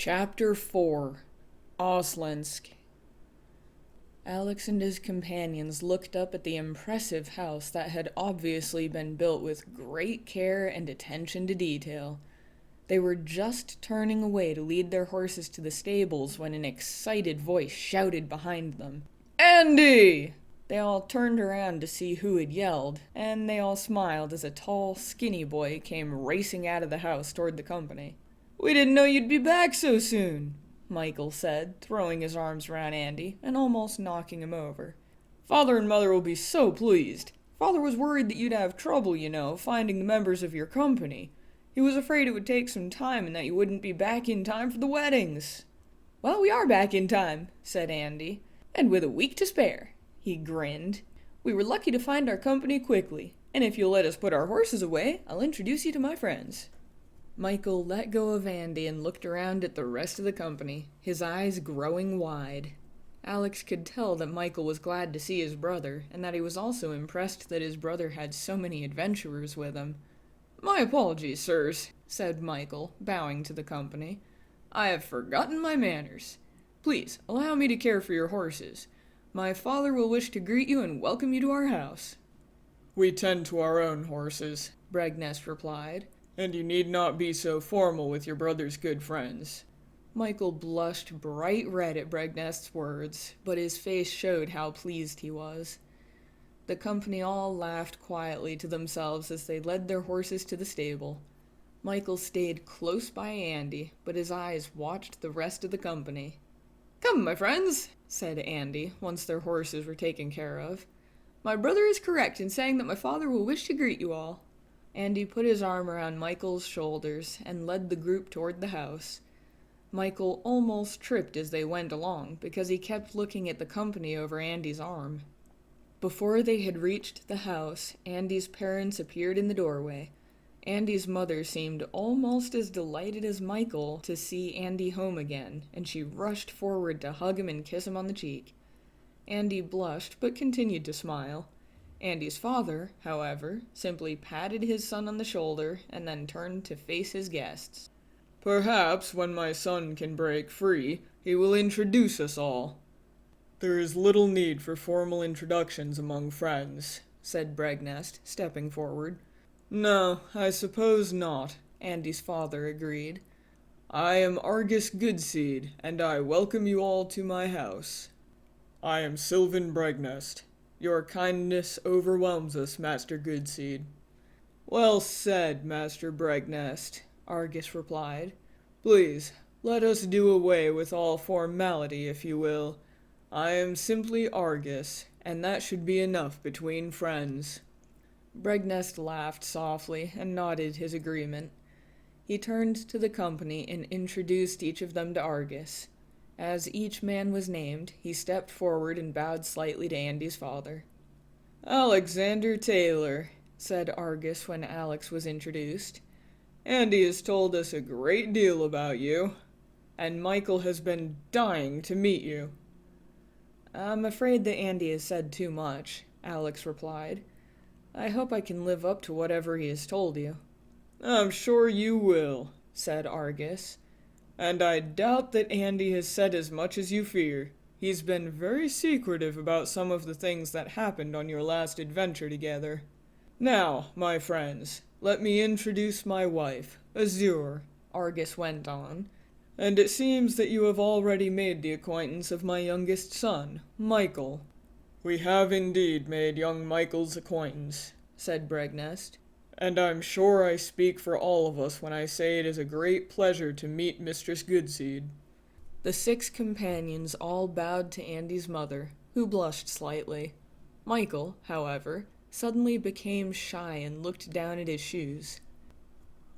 Chapter 4 Oslensk. Alex and his companions looked up at the impressive house that had obviously been built with great care and attention to detail. They were just turning away to lead their horses to the stables when an excited voice shouted behind them, "Andy!" They all turned around to see who had yelled, and they all smiled as a tall, skinny boy came racing out of the house toward the company. "We didn't know you'd be back so soon," Michael said, throwing his arms around Andy and almost knocking him over. "Father and Mother will be so pleased. Father was worried that you'd have trouble, finding the members of your company. He was afraid it would take some time and that you wouldn't be back in time for the weddings." "Well, we are back in time," said Andy, "and with a week to spare." He grinned. "We were lucky to find our company quickly, and if you'll let us put our horses away, I'll introduce you to my friends." Michael let go of Andy and looked around at the rest of the company, his eyes growing wide. Alex could tell that Michael was glad to see his brother, and that he was also impressed that his brother had so many adventurers with him. "My apologies, sirs," said Michael, bowing to the company. "I have forgotten my manners. Please, allow me to care for your horses. My father will wish to greet you and welcome you to our house." "We tend to our own horses," Bregnest replied. "And you need not be so formal with your brother's good friends." Michael blushed bright red at Bregnest's words, but his face showed how pleased he was. The company all laughed quietly to themselves as they led their horses to the stable. Michael stayed close by Andy, but his eyes watched the rest of the company. "Come, my friends," said Andy, once their horses were taken care of. "My brother is correct in saying that my father will wish to greet you all." Andy put his arm around Michael's shoulders and led the group toward the house. Michael almost tripped as they went along because he kept looking at the company over Andy's arm. Before they had reached the house, Andy's parents appeared in the doorway. Andy's mother seemed almost as delighted as Michael to see Andy home again, and she rushed forward to hug him and kiss him on the cheek. Andy blushed but continued to smile. Andy's father, however, simply patted his son on the shoulder and then turned to face his guests. "Perhaps when my son can break free, he will introduce us all." "There is little need for formal introductions among friends," said Bregnest, stepping forward. "No, I suppose not," Andy's father agreed. "I am Argus Goodseed, and I welcome you all to my house." "I am Sylvan Bregnest. Your kindness overwhelms us, Master Goodseed." "Well said, Master Bregnest," Argus replied. "Please, let us do away with all formality, if you will. I am simply Argus, and that should be enough between friends." Bregnest laughed softly and nodded his agreement. He turned to the company and introduced each of them to Argus. As each man was named, he stepped forward and bowed slightly to Andy's father. "Alexander Taylor," said Argus when Alex was introduced. "Andy has told us a great deal about you, and Michael has been dying to meet you." "I'm afraid that Andy has said too much," Alex replied. "I hope I can live up to whatever he has told you." "I'm sure you will," said Argus. "And I doubt that Andy has said as much as you fear. He's been very secretive about some of the things that happened on your last adventure together. Now, my friends, let me introduce my wife, Azure," Argus went on. "And it seems that you have already made the acquaintance of my youngest son, Michael." "We have indeed made young Michael's acquaintance," said Bregnest. "And I'm sure I speak for all of us when I say it is a great pleasure to meet Mistress Goodseed." The 6 companions all bowed to Andy's mother, who blushed slightly. Michael, however, suddenly became shy and looked down at his shoes.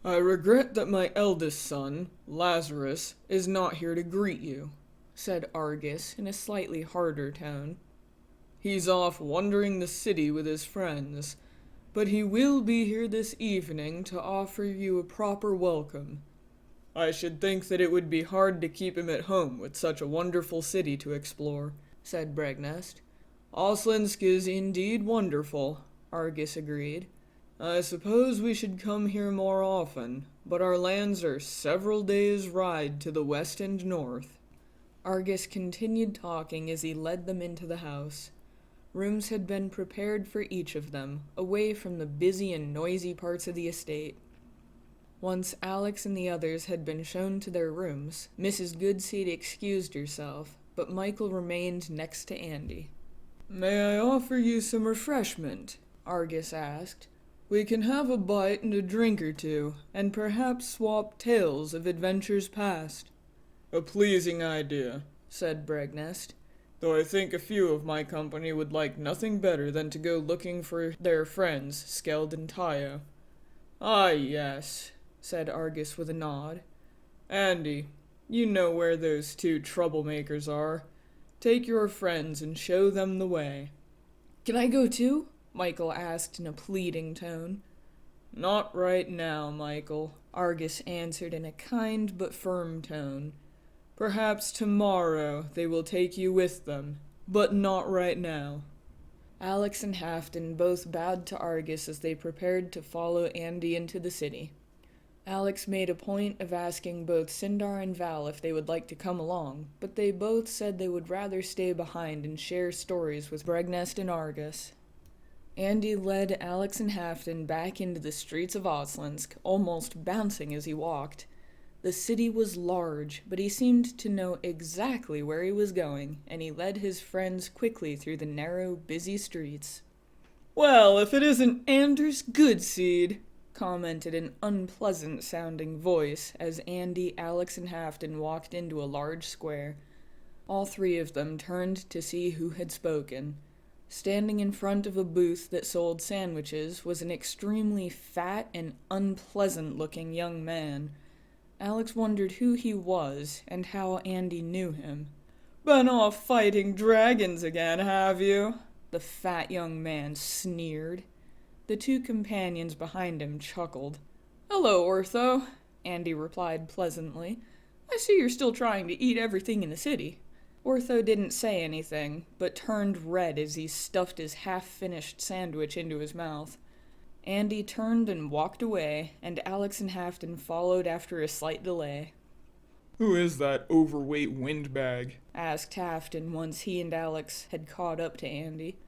"I regret that my eldest son, Lazarus, is not here to greet you," said Argus in a slightly harder tone. "He's off wandering the city with his friends. But he will be here this evening to offer you a proper welcome. I should think that it would be hard to keep him at home with such a wonderful city to explore," said Bregnest. "Oslensk is indeed wonderful," Argus agreed. I suppose we should come here more often, but our lands are several days' ride to the west and north. Argus continued talking as he led them into the house. Rooms had been prepared for each of them, away from the busy and noisy parts of the estate. Once Alex and the others had been shown to their rooms, Mrs. Goodseed excused herself, but Michael remained next to Andy. "May I offer you some refreshment?" Argus asked. "We can have a bite and a drink or two, and perhaps swap tales of adventures past." "A pleasing idea," said Bregnest, "though I think a few of my company would like nothing better than to go looking for their friends, Skeld and Tayo." "Ah, yes," said Argus with a nod. "Andy, you know where those two troublemakers are. Take your friends and show them the way." "Can I go too?" Michael asked in a pleading tone. "Not right now, Michael," Argus answered in a kind but firm tone. "Perhaps tomorrow they will take you with them, but not right now." Alex and Halfton both bowed to Argus as they prepared to follow Andy into the city. Alex made a point of asking both Sindar and Val if they would like to come along, but they both said they would rather stay behind and share stories with Bregnest and Argus. Andy led Alex and Halfton back into the streets of Oslensk, almost bouncing as he walked. The city was large, but he seemed to know exactly where he was going, and he led his friends quickly through the narrow, busy streets. "Well, if it isn't Anders Goodseed," commented an unpleasant-sounding voice as Andy, Alex, and Halfton walked into a large square. All three of them turned to see who had spoken. Standing in front of a booth that sold sandwiches was an extremely fat and unpleasant-looking young man. Alex wondered who he was and how Andy knew him. "Been off fighting dragons again, have you?" the fat young man sneered. The two companions behind him chuckled. "Hello, Ortho," Andy replied pleasantly. "I see you're still trying to eat everything in the city." Ortho didn't say anything, but turned red as he stuffed his half-finished sandwich into his mouth. Andy turned and walked away, and Alex and Halfton followed after a slight delay. "Who is that overweight windbag?" asked Halfton once he and Alex had caught up to Andy.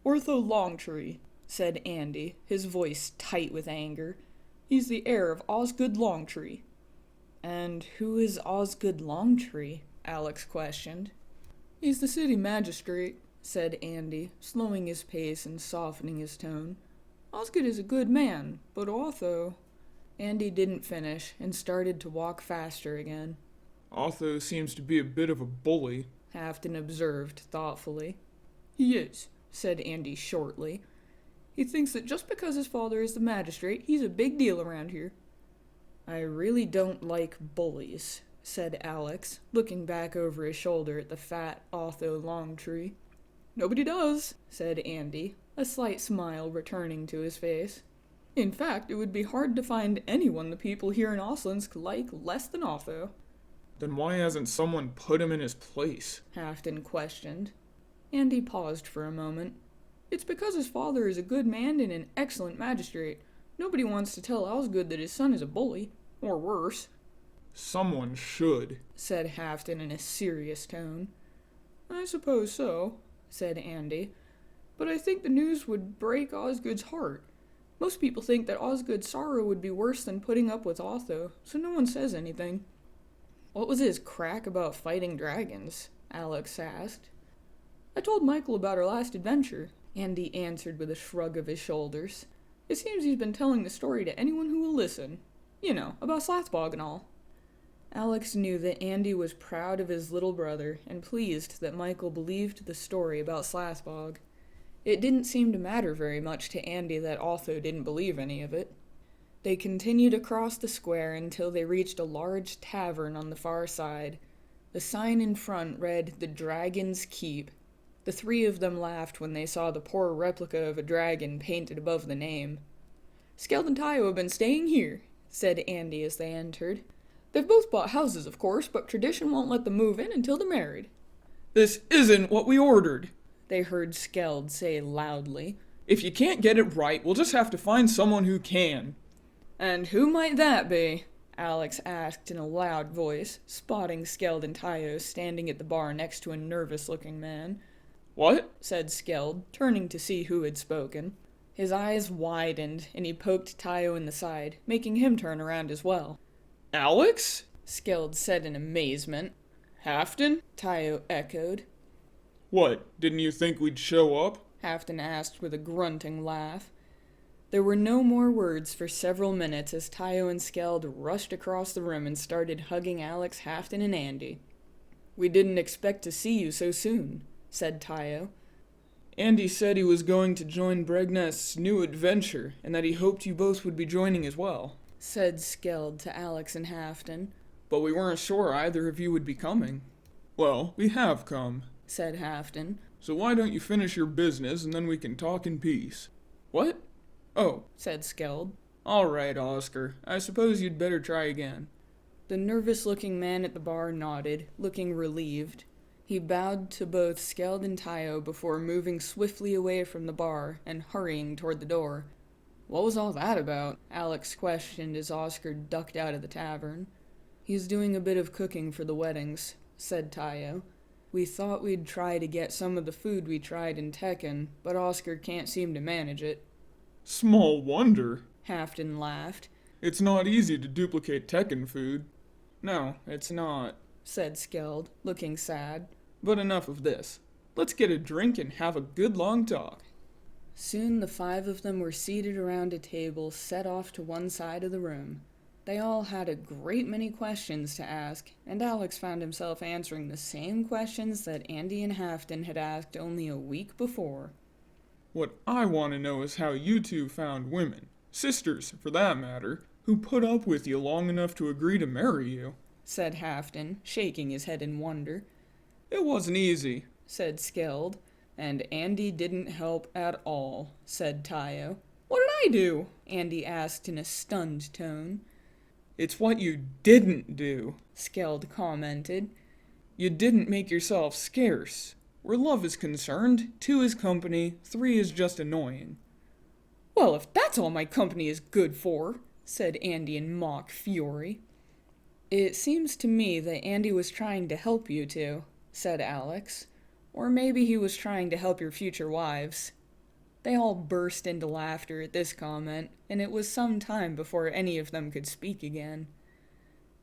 "Ortho Longtree," said Andy, his voice tight with anger. "He's the heir of Osgood Longtree." "And who is Osgood Longtree?" Alex questioned. "He's the city magistrate," said Andy, slowing his pace and softening his tone. "Osgood is a good man, but Otho—" Andy didn't finish and started to walk faster again. "Otho seems to be a bit of a bully," Halfton observed thoughtfully. "He is," said Andy shortly. "He thinks that just because his father is the magistrate, he's a big deal around here." "I really don't like bullies," said Alex, looking back over his shoulder at the fat Otho Longtree. "Nobody does," said Andy, a slight smile returning to his face. "In fact, it would be hard to find anyone the people here in Oslensk like less than Otho." "Then why hasn't someone put him in his place?" Halfton questioned. Andy paused for a moment. "It's because his father is a good man and an excellent magistrate. Nobody wants to tell Osgood that his son is a bully, or worse." "Someone should," said Halfton in a serious tone. "I suppose so," said Andy. "But I think the news would break Osgood's heart. Most people think that Osgood's sorrow would be worse than putting up with Otho, so no one says anything." "What was his crack about fighting dragons?" Alex asked. "I told Michael about our last adventure," Andy answered with a shrug of his shoulders. "It seems he's been telling the story to anyone who will listen. You know, about Slathbog and all." Alex knew that Andy was proud of his little brother and pleased that Michael believed the story about Slathbog. It didn't seem to matter very much to Andy that Otho didn't believe any of it. They continued across the square until they reached a large tavern on the far side. The sign in front read, "The Dragon's Keep." The three of them laughed when they saw the poor replica of a dragon painted above the name. "Skeld and Tayo have been staying here," said Andy as they entered. "They've both bought houses, of course, but tradition won't let them move in until they're married." "This isn't what we ordered," they heard Skeld say loudly. If you can't get it right, we'll just have to find someone who can. And who might that be? Alex asked in a loud voice, spotting Skeld and Tayo standing at the bar next to a nervous-looking man. What? Said Skeld, turning to see who had spoken. His eyes widened, and he poked Tayo in the side, making him turn around as well. Alex? Skeld said in amazement. Hafton? Tayo echoed. What, didn't you think we'd show up? Hafton asked with a grunting laugh. There were no more words for several minutes as Tayo and Skeld rushed across the room and started hugging Alex, Hafton, and Andy. We didn't expect to see you so soon, said Tayo. Andy said he was going to join Bregnest's new adventure, and that he hoped you both would be joining as well, said Skeld to Alex and Hafton. But we weren't sure either of you would be coming. Well, we have come, said Hafton. So why don't you finish your business and then we can talk in peace? What? Oh, said Skeld. All right, Oscar. I suppose you'd better try again. The nervous-looking man at the bar nodded, looking relieved. He bowed to both Skeld and Tayo before moving swiftly away from the bar and hurrying toward the door. What was all that about? Alex questioned as Oscar ducked out of the tavern. He's doing a bit of cooking for the weddings, said Tayo. We thought we'd try to get some of the food we tried in Tekken, but Oscar can't seem to manage it. Small wonder, Hafton laughed. It's not easy to duplicate Tekken food. No, it's not, said Skeld, looking sad. But enough of this. Let's get a drink and have a good long talk. Soon the five of them were seated around a table set off to one side of the room. They all had a great many questions to ask, and Alex found himself answering the same questions that Andy and Hafton had asked only a week before. What I want to know is how you two found women, sisters for that matter, who put up with you long enough to agree to marry you, said Hafton, shaking his head in wonder. It wasn't easy, said Skeld. And Andy didn't help at all, said Tayo. What did I do? Andy asked in a stunned tone. It's what you didn't do, Skeld commented. You didn't make yourself scarce. Where love is concerned, 2 is company, 3 is just annoying. Well, if that's all my company is good for, said Andy in mock fury. It seems to me that Andy was trying to help you two, said Alex. Or maybe he was trying to help your future wives. They all burst into laughter at this comment, and it was some time before any of them could speak again.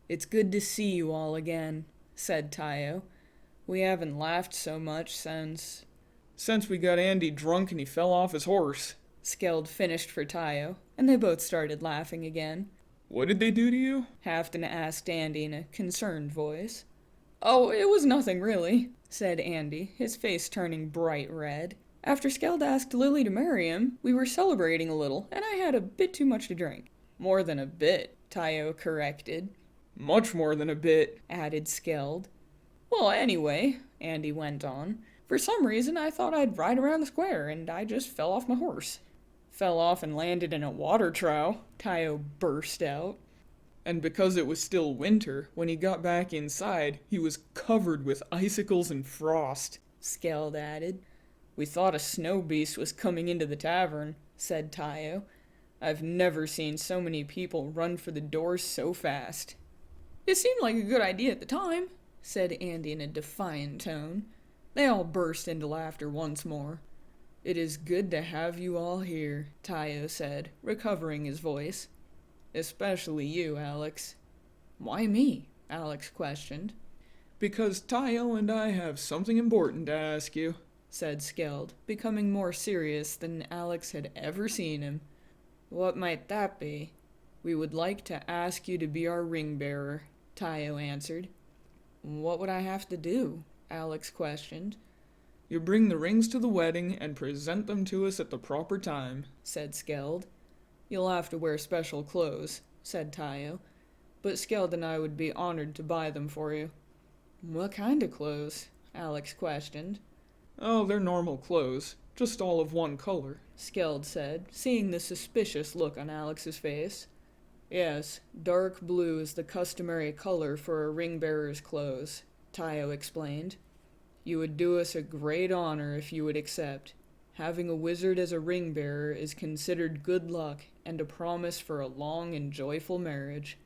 It's good to see you all again, said Tayo. We haven't laughed so much since we got Andy drunk and he fell off his horse. Skeld finished for Tayo, and they both started laughing again. What did they do to you? Hafton asked Andy in a concerned voice. Oh, it was nothing really, said Andy, his face turning bright red. After Skeld asked Lily to marry him, we were celebrating a little, and I had a bit too much to drink. More than a bit, Tayo corrected. Much more than a bit, added Skeld. Well, anyway, Andy went on, for some reason I thought I'd ride around the square, and I just fell off my horse. Fell off and landed in a water trough, Tayo burst out. And because it was still winter, when he got back inside, he was covered with icicles and frost, Skeld added. We thought a snow beast was coming into the tavern, said Tayo. I've never seen so many people run for the doors so fast. It seemed like a good idea at the time, said Andy in a defiant tone. They all burst into laughter once more. It is good to have you all here, Tayo said, recovering his voice. Especially you, Alex. Why me? Alex questioned. Because Tayo and I have something important to ask you, said Skeld, becoming more serious than Alex had ever seen him. What might that be? We would like to ask you to be our ring bearer, Tayo answered. What would I have to do? Alex questioned. You bring the rings to the wedding and present them to us at the proper time, said Skeld. You'll have to wear special clothes, said Tayo, but Skeld and I would be honored to buy them for you. What kind of clothes? Alex questioned. Oh, they're normal clothes, just all of one color, Skeld said, seeing the suspicious look on Alex's face. Yes, dark blue is the customary color for a ring-bearer's clothes, Tayo explained. You would do us a great honor if you would accept. Having a wizard as a ring bearer is considered good luck and a promise for a long and joyful marriage.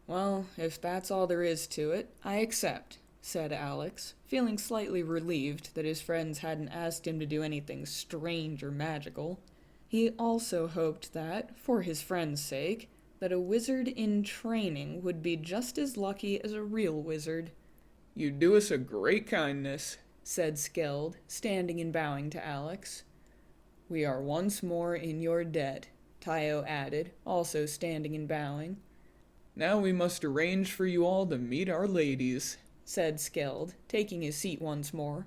Well, if that's all there is to it, I accept, said Alex, feeling slightly relieved that his friends hadn't asked him to do anything strange or magical. He also hoped that, for his friend's sake, that a wizard in training would be just as lucky as a real wizard. You do us a great kindness, said Skeld, standing and bowing to Alex. We are once more in your debt, Tayo added, also standing and bowing. Now we must arrange for you all to meet our ladies, said Skeld, taking his seat once more.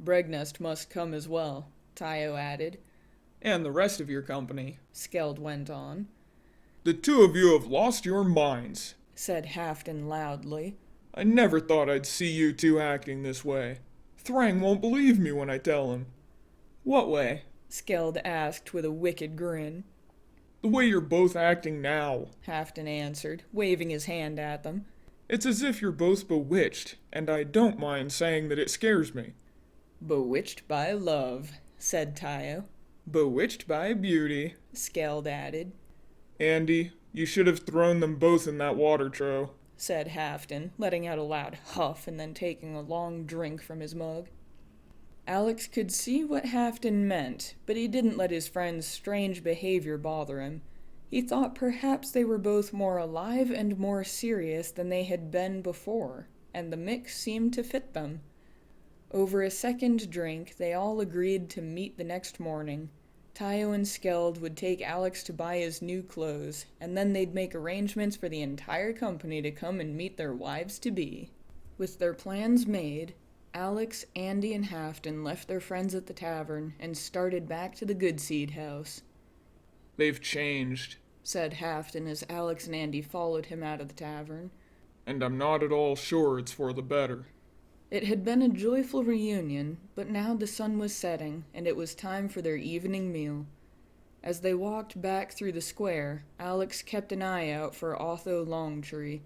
Bregnest must come as well, Tayo added. And the rest of your company, Skeld went on. The two of you have lost your minds, said Halfton loudly. I never thought I'd see you two acting this way. Thrang won't believe me when I tell him. What way? Skeld asked with a wicked grin. The way you're both acting now, Halfton answered, waving his hand at them. It's as if you're both bewitched, and I don't mind saying that it scares me. Bewitched by love, said Tayo. Bewitched by beauty, Skeld added. Andy, you should have thrown them both in that water trough, said Halfton, letting out a loud huff and then taking a long drink from his mug. Alex could see what Halfton meant, but he didn't let his friend's strange behavior bother him. He thought perhaps they were both more alive and more serious than they had been before, and the mix seemed to fit them. Over a second drink, they all agreed to meet the next morning. Tayo and Skeld would take Alex to buy his new clothes, and then they'd make arrangements for the entire company to come and meet their wives-to-be. With their plans made, Alex, Andy, and Halfton left their friends at the tavern and started back to the Goodseed house. They've changed, said Halfton as Alex and Andy followed him out of the tavern. And I'm not at all sure it's for the better. It had been a joyful reunion, but now the sun was setting, and it was time for their evening meal. As they walked back through the square, Alex kept an eye out for Otho Longtree.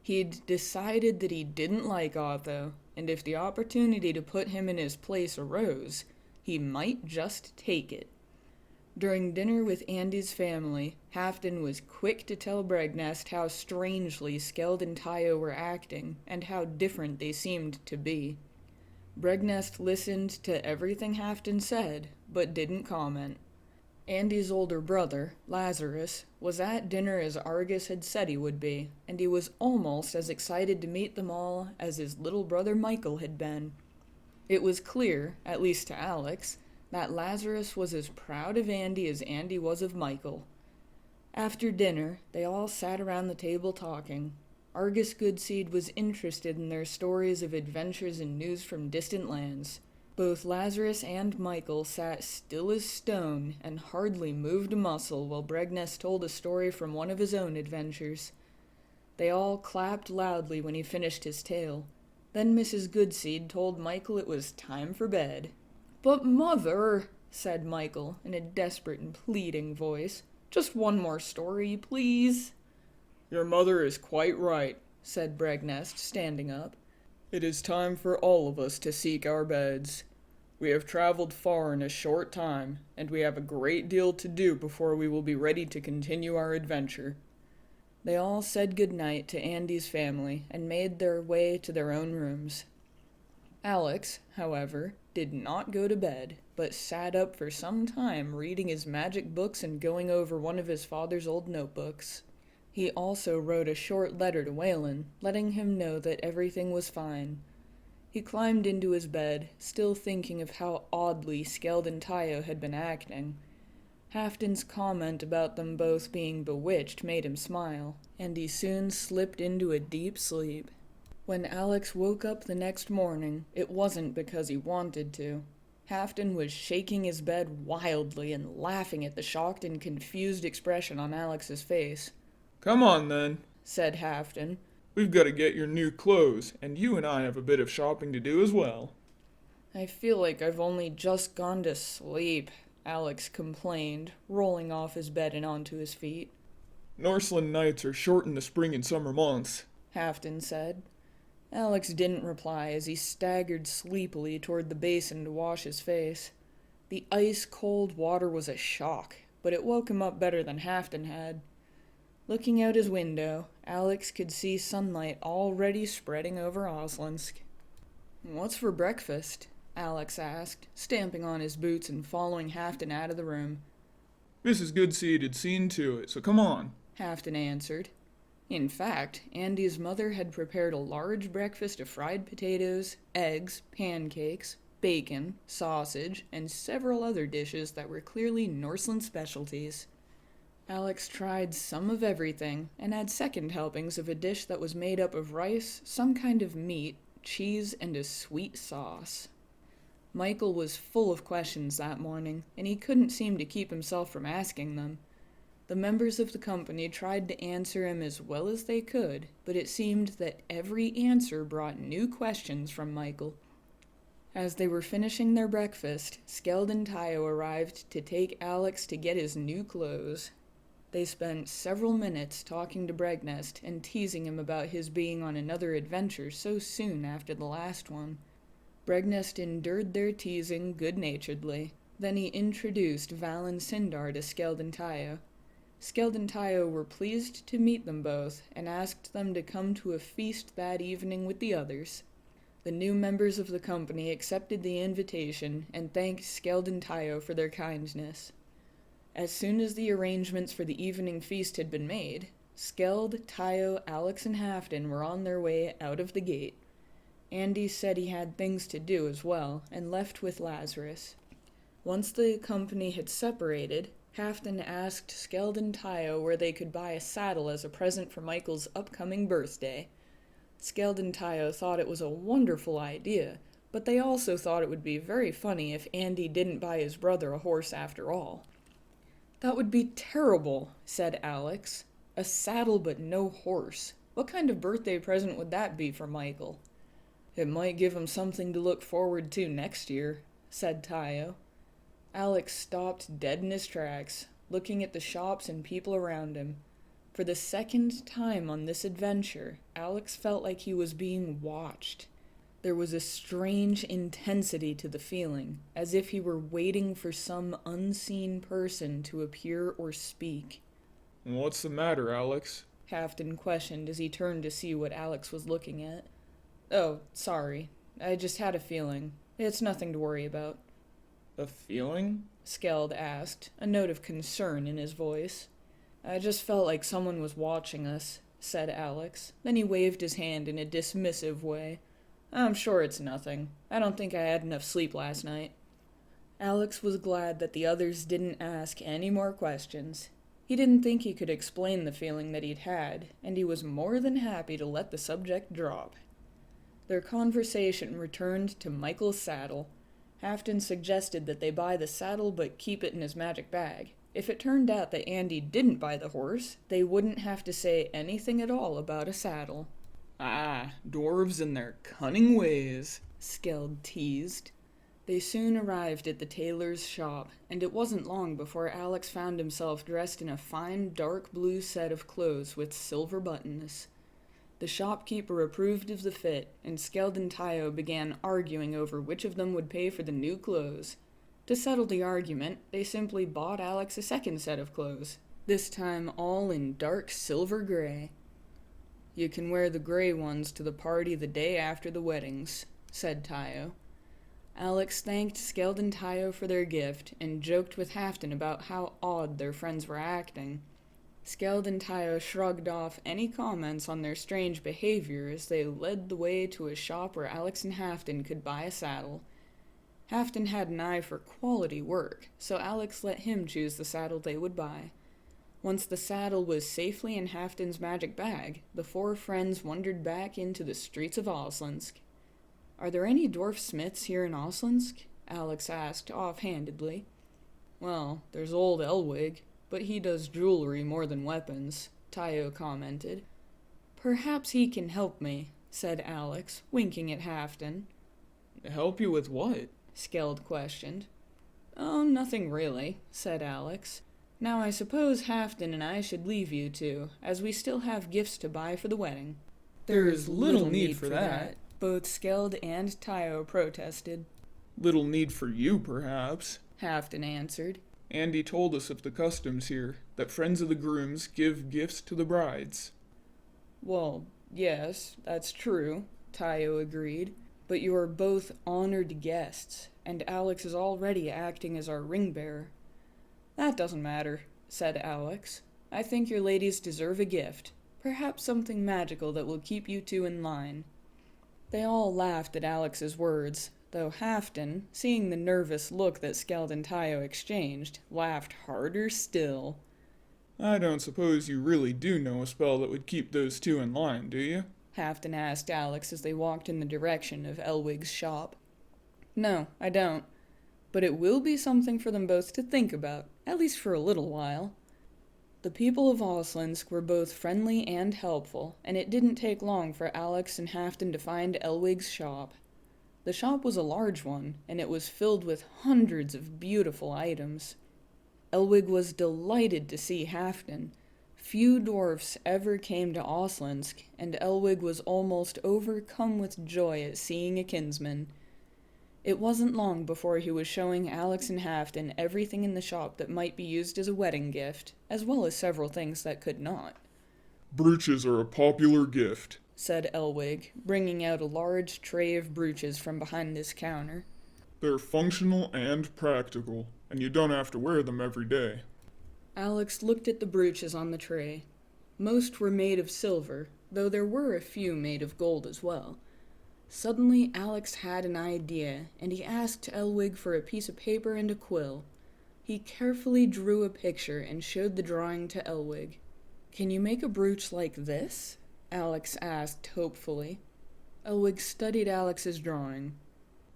He'd decided that he didn't like Otho, and if the opportunity to put him in his place arose, he might just take it. During dinner with Andy's family, Halfton was quick to tell Bregnest how strangely Skeld and Tayo were acting, and how different they seemed to be. Bregnest listened to everything Halfton said, but didn't comment. Andy's older brother, Lazarus, was at dinner as Argus had said he would be, and he was almost as excited to meet them all as his little brother Michael had been. It was clear, at least to Alex, that Lazarus was as proud of Andy as Andy was of Michael. After dinner, they all sat around the table talking. Argus Goodseed was interested in their stories of adventures and news from distant lands. Both Lazarus and Michael sat still as stone and hardly moved a muscle while Bregnest told a story from one of his own adventures. They all clapped loudly when he finished his tale. Then Mrs. Goodseed told Michael it was time for bed. "But, Mother," said Michael in a desperate and pleading voice, "just one more story, please." Your mother is quite right, said Bregnest, standing up. It is time for all of us to seek our beds. We have traveled far in a short time, and we have a great deal to do before we will be ready to continue our adventure. They all said good night to Andy's family and made their way to their own rooms. Alex, however, did not go to bed, but sat up for some time reading his magic books and going over one of his father's old notebooks. He also wrote a short letter to Waylon, letting him know that everything was fine. He climbed into his bed, still thinking of how oddly Skeld and Tayo had been acting. Halfton's comment about them both being bewitched made him smile, and he soon slipped into a deep sleep. When Alex woke up the next morning, it wasn't because he wanted to. Halfton was shaking his bed wildly and laughing at the shocked and confused expression on Alex's face. Come on, then, said Halfton. We've got to get your new clothes, and you and I have a bit of shopping to do as well. I feel like I've only just gone to sleep, Alex complained, rolling off his bed and onto his feet. Norseland nights are short in the spring and summer months, Halfton said. Alex didn't reply as he staggered sleepily toward the basin to wash his face. The ice-cold water was a shock, but it woke him up better than Halfton had. Looking out his window, Alex could see sunlight already spreading over Oslinsk. "What's for breakfast?" Alex asked, stamping on his boots and following Halfton out of the room. Mrs. Goodseed had seen to it, so come on. Halfton answered. In fact, Andy's mother had prepared a large breakfast of fried potatoes, eggs, pancakes, bacon, sausage, and several other dishes that were clearly Norseland specialties. Alex tried some of everything and had second helpings of a dish that was made up of rice, some kind of meat, cheese, and a sweet sauce. Michael was full of questions that morning, and he couldn't seem to keep himself from asking them. The members of the company tried to answer him as well as they could, but it seemed that every answer brought new questions from Michael. As they were finishing their breakfast, Skeld and Tayo arrived to take Alex to get his new clothes. They spent several minutes talking to Bregnest and teasing him about his being on another adventure so soon after the last one. Bregnest endured their teasing good-naturedly. Then he introduced Val and Sindar to Skeld and Tayo. Skeld and Tayo were pleased to meet them both and asked them to come to a feast that evening with the others. The new members of the company accepted the invitation and thanked Skeld and Tayo for their kindness. As soon as the arrangements for the evening feast had been made, Skeld, Tayo, Alex, and Halfton were on their way out of the gate. Andy said he had things to do as well, and left with Lazarus. Once the company had separated, Halfton asked Skeld and Tayo where they could buy a saddle as a present for Michael's upcoming birthday. Skeld and Tayo thought it was a wonderful idea, but they also thought it would be very funny if Andy didn't buy his brother a horse after all. "That would be terrible," said Alex. "A saddle but no horse. What kind of birthday present would that be for Michael?" "It might give him something to look forward to next year," said Tayo. Alex stopped dead in his tracks, looking at the shops and people around him. For the second time on this adventure, Alex felt like he was being watched. There was a strange intensity to the feeling, as if he were waiting for some unseen person to appear or speak. "What's the matter, Alex?" Halfton questioned as he turned to see what Alex was looking at. "Oh, sorry. I just had a feeling. It's nothing to worry about." "A feeling?" Skeld asked, a note of concern in his voice. "I just felt like someone was watching us," said Alex. Then he waved his hand in a dismissive way. "I'm sure it's nothing. I don't think I had enough sleep last night." Alex was glad that the others didn't ask any more questions. He didn't think he could explain the feeling that he'd had, and he was more than happy to let the subject drop. Their conversation returned to Michael's saddle. Halfton suggested that they buy the saddle but keep it in his magic bag. If it turned out that Andy didn't buy the horse, they wouldn't have to say anything at all about a saddle. "Ah, dwarves and their cunning ways," Skeld teased. They soon arrived at the tailor's shop, and it wasn't long before Alex found himself dressed in a fine dark blue set of clothes with silver buttons. The shopkeeper approved of the fit, and Skeld and Tayo began arguing over which of them would pay for the new clothes. To settle the argument, they simply bought Alex a second set of clothes, this time all in dark silver gray. "You can wear the gray ones to the party the day after the weddings," said Tayo. Alex thanked Skeld and Tayo for their gift, and joked with Halfton about how odd their friends were acting. Skeld and Tayo shrugged off any comments on their strange behavior as they led the way to a shop where Alex and Halfton could buy a saddle. Halfton had an eye for quality work, so Alex let him choose the saddle they would buy. Once the saddle was safely in Halfton's magic bag, the four friends wandered back into the streets of Oslinsk. "Are there any dwarf smiths here in Oslinsk?" Alex asked offhandedly. "Well, there's old Elwig, but he does jewelry more than weapons," Tayo commented. "Perhaps he can help me," said Alex, winking at Halfton. "Help you with what?" Skeld questioned. "Oh, nothing really," said Alex. "Now I suppose Halfton and I should leave you two, as we still have gifts to buy for the wedding." "There is little need for that," both Skeld and Tayo protested. "Little need for you, perhaps," Halfton answered. Andy told us of the customs here, that friends of the grooms give gifts to the brides. Well, yes, that's true, Tayo agreed. But you are both honored guests, and Alex is already acting as our ring bearer. That doesn't matter, said Alex. I think your ladies deserve a gift. Perhaps something magical that will keep you two in line. They all laughed at Alex's words, though Halfton, seeing the nervous look that Skeld and Tayo exchanged, laughed harder still. I don't suppose you really do know a spell that would keep those two in line, do you? Halfton asked Alex as they walked in the direction of Elwig's shop. No, I don't. But it will be something for them both to think about, at least for a little while. The people of Oslensk were both friendly and helpful, and it didn't take long for Alex and Halfton to find Elwig's shop. The shop was a large one, and it was filled with hundreds of beautiful items. Elwig was delighted to see Halfton. Few dwarfs ever came to Oslensk, and Elwig was almost overcome with joy at seeing a kinsman. It wasn't long before he was showing Alex and Halfton everything in the shop that might be used as a wedding gift, as well as several things that could not. Brooches are a popular gift, said Elwig, bringing out a large tray of brooches from behind his counter. They're functional and practical, and you don't have to wear them every day. Alex looked at the brooches on the tray. Most were made of silver, though there were a few made of gold as well. Suddenly Alex had an idea, and he asked Elwig for a piece of paper and a quill. He carefully drew a picture and showed the drawing to Elwig. "Can you make a brooch like this?" Alex asked hopefully. Elwig studied Alex's drawing.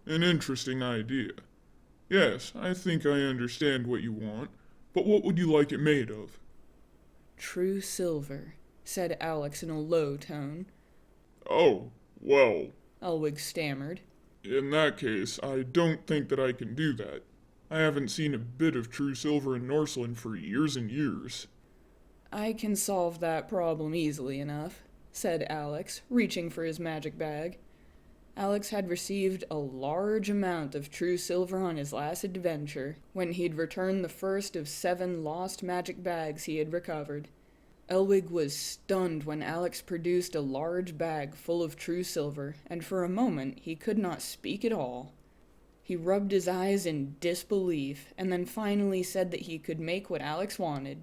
An interesting idea. Yes, I think I understand what you want, but what would you like it made of? True silver, said Alex in a low tone. Oh, well, Elwig stammered. In that case, I don't think that I can do that. I haven't seen a bit of true silver in Norseland for years and years. I can solve that problem easily enough, said Alex, reaching for his magic bag. Alex had received a large amount of true silver on his last adventure, when he'd returned the first of 7 lost magic bags he had recovered. Elwig was stunned when Alex produced a large bag full of true silver, and for a moment he could not speak at all. He rubbed his eyes in disbelief, and then finally said that he could make what Alex wanted.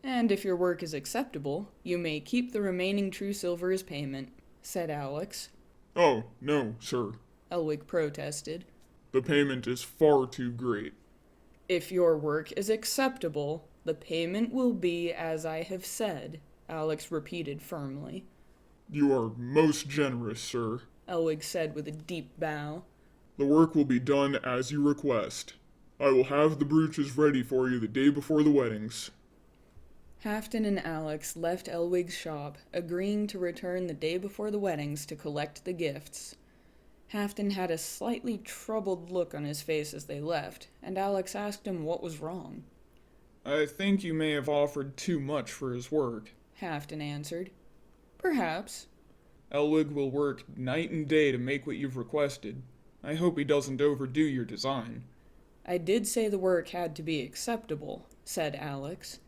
"And if your work is acceptable, you may keep the remaining true silver as payment," said Alex. Oh, no, sir. Elwig protested. The payment is far too great. "If your work is acceptable, the payment will be as I have said," Alex repeated firmly. You are most generous, sir. Elwig said with a deep bow. The work will be done as you request. I will have the brooches ready for you the day before the weddings. Halfton and Alex left Elwig's shop, agreeing to return the day before the weddings to collect the gifts. Halfton had a slightly troubled look on his face as they left, and Alex asked him what was wrong. I think you may have offered too much for his work, Halfton answered. Perhaps. Elwig will work night and day to make what you've requested. I hope he doesn't overdo your design. I did say the work had to be acceptable, said Alex,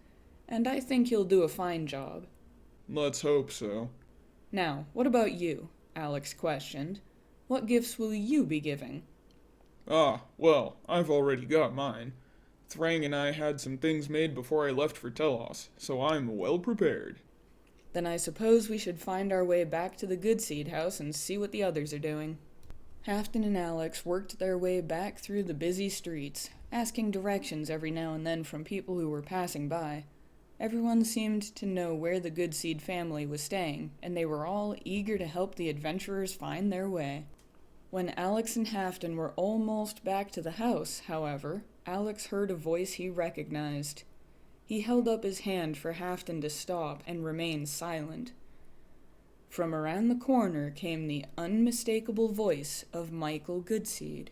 and I think he'll do a fine job. Let's hope so. Now, what about you? Alex questioned. What gifts will you be giving? Ah, well, I've already got mine. Thrang and I had some things made before I left for Telos, so I'm well prepared. Then I suppose we should find our way back to the Goodseed house and see what the others are doing. Halfton and Alex worked their way back through the busy streets, asking directions every now and then from people who were passing by. Everyone seemed to know where the Goodseed family was staying, and they were all eager to help the adventurers find their way. When Alex and Halfton were almost back to the house, however, Alex heard a voice he recognized. He held up his hand for Halfton to stop and remain silent. From around the corner came the unmistakable voice of Michael Goodseed.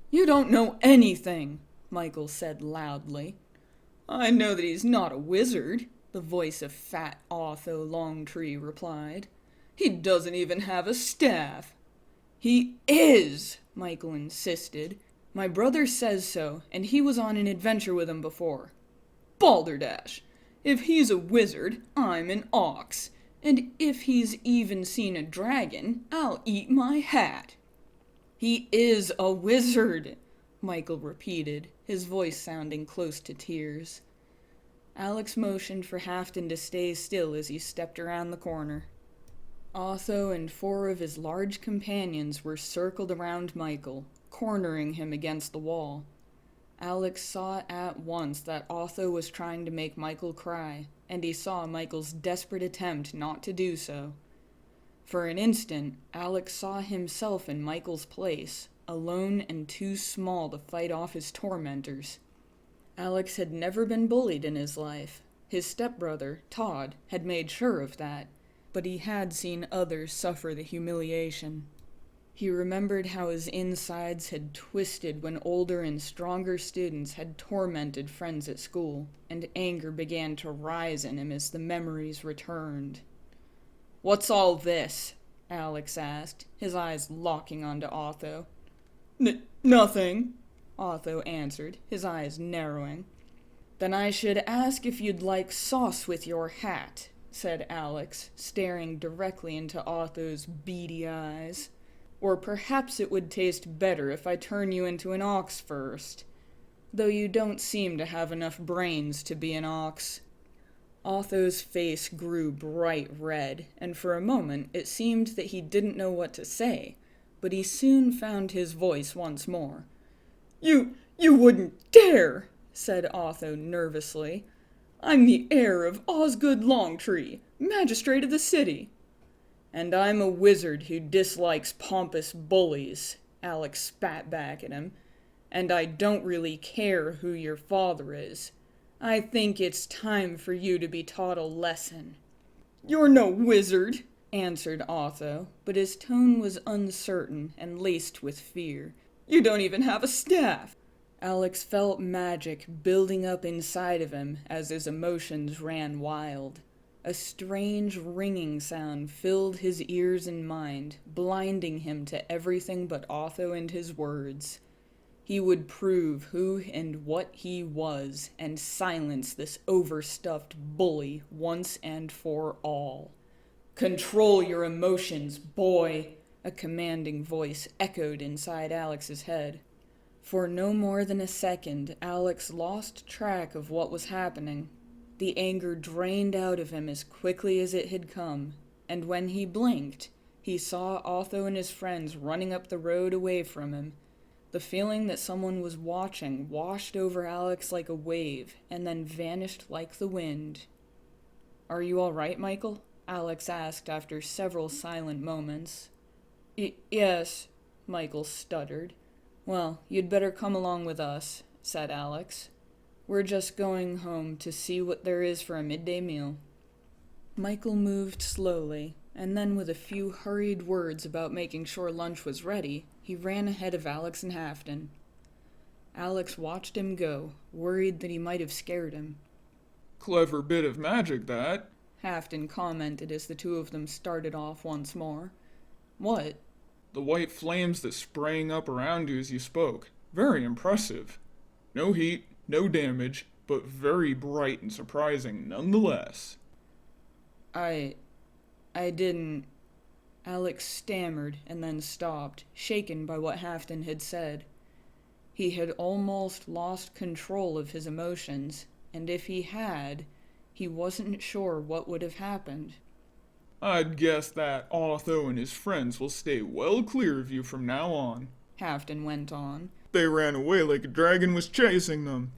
"You don't know anything," Michael said loudly. "I know that he's not a wizard," the voice of Fat Otho Longtree replied. "He doesn't even have a staff." "He is," Michael insisted. My brother says so, and he was on an adventure with him before. Balderdash! If he's a wizard, I'm an ox. And if he's even seen a dragon, I'll eat my hat. He is a wizard, Michael repeated, his voice sounding close to tears. Alex motioned for Halfton to stay still as he stepped around the corner. Otho and 4 of his large companions were circled around Michael, cornering him against the wall. Alex saw at once that Otho was trying to make Michael cry, and he saw Michael's desperate attempt not to do so. For an instant, Alex saw himself in Michael's place, alone and too small to fight off his tormentors. Alex had never been bullied in his life. His stepbrother, Todd, had made sure of that, but he had seen others suffer the humiliation. He remembered how his insides had twisted when older and stronger students had tormented friends at school, and anger began to rise in him as the memories returned. "What's all this?" Alex asked, his eyes locking onto Otho. Nothing," Otho answered, his eyes narrowing. "Then I should ask if you'd like sauce with your hat," said Alex, staring directly into Otho's beady eyes. "Or perhaps it would taste better if I turn you into an ox first, though you don't seem to have enough brains to be an ox." Otho's face grew bright red, and for a moment it seemed that he didn't know what to say, but he soon found his voice once more. You wouldn't dare," said Otho nervously. "I'm the heir of Osgood Longtree, magistrate of the city." "And I'm a wizard who dislikes pompous bullies," Alex spat back at him. "And I don't really care who your father is. I think it's time for you to be taught a lesson." "You're no wizard," answered Otho, but his tone was uncertain and laced with fear. "You don't even have a staff." Alex felt magic building up inside of him as his emotions ran wild. A strange ringing sound filled his ears and mind, blinding him to everything but Otho and his words. He would prove who and what he was, and silence this overstuffed bully once and for all. "Control your emotions, boy," a commanding voice echoed inside Alex's head. For no more than a second, Alex lost track of what was happening. The anger drained out of him as quickly as it had come, and when he blinked, he saw Otho and his friends running up the road away from him. The feeling that someone was watching washed over Alex like a wave, and then vanished like the wind. "Are you all right, Michael?" Alex asked after several silent moments. Yes," Michael stuttered. "Well, you'd better come along with us," said Alex. "We're just going home to see what there is for a midday meal." Michael moved slowly, and then with a few hurried words about making sure lunch was ready, he ran ahead of Alex and Halfton. Alex watched him go, worried that he might have scared him. "Clever bit of magic, that," Halfton commented as the two of them started off once more. "What?" "The white flames that sprang up around you as you spoke. Very impressive. No heat, no damage, but very bright and surprising nonetheless." I didn't..." Alex stammered and then stopped, shaken by what Halfton had said. He had almost lost control of his emotions, and if he had, he wasn't sure what would have happened. "I'd guess that Otho and his friends will stay well clear of you from now on," Halfton went on. "They ran away like a dragon was chasing them.